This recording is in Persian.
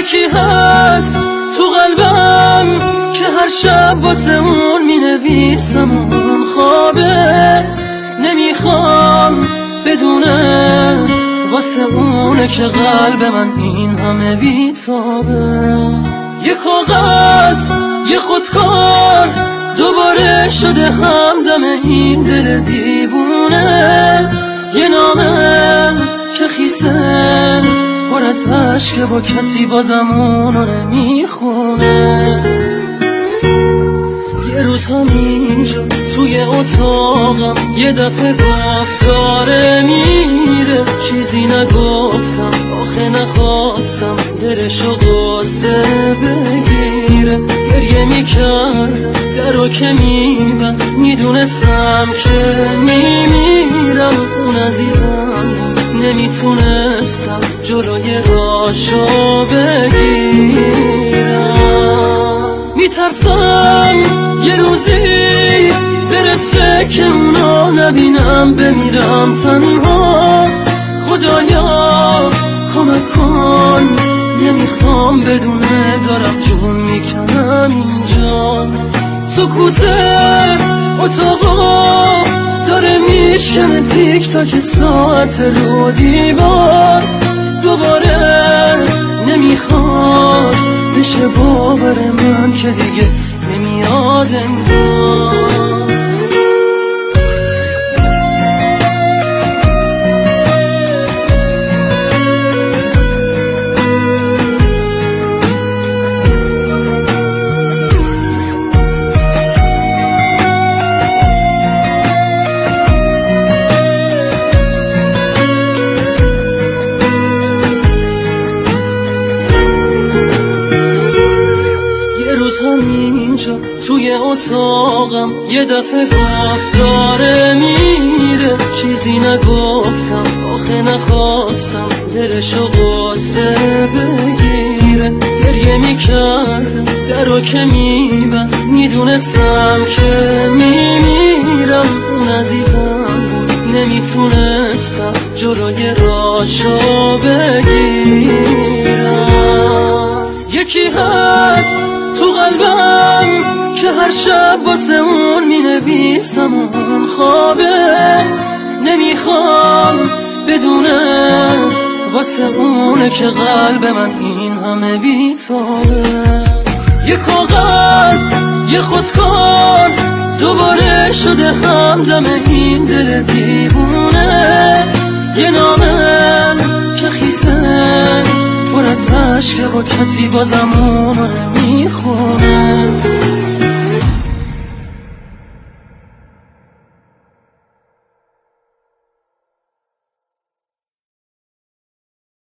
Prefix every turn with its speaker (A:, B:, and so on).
A: یکی هست تو قلبم که هر شب واسه اون می نویسم اون خوابه، نمیخوام بدونه واسه اونه که قلب من این همه بیتابه. یه کاغذ یه خودکار دوباره شده همدم این دل دیوونه، یه نامه که خیسه پر از عشق با کسی بازم اونو نمیخونه. یه روز همینجا توی اتاقم یه دفعه گفت داره میره، چیزی نگفتم آخه نخواستم دلشو قصه بگیره. گریه میکردم درو که میبست، میدونستم که میمیرم. اون عزیزم نمیتونستم جلوی راشو بگیرم. میترسم یه روزی برسه که اونا نبینم، بمیرم تنها. خدایا کمک کن، نمیخوام بدونه دارم جون میکنم اینجا. سکوت اتاقا داره میشکنه تیک تاک ساعت رو دیوار. دوباره نمیخواد بشه باور من که دیگه نمیاد انگار. همینجا توی اتاقم یه دفعه گفت داره میره، چیزی نگفتم آخه نخواستم دلشو قصه بگیره. گریه میکردم درو که میبست، میدونستم که میمیرم. اون عزیزم نمیتونستم جلوی راشو بگیرم. یکی هست تو قلبم که هر شب واسه اون می نویسم اون خوابه، نمیخوام بدونه واسه اونه که قلب من این همه بیتابه. یه کاغذ یه خودکار دوباره شده همدم این دل دیوونه، یه نامه که خیسه پر از عشق با کسی بازم اونو نمیخونه.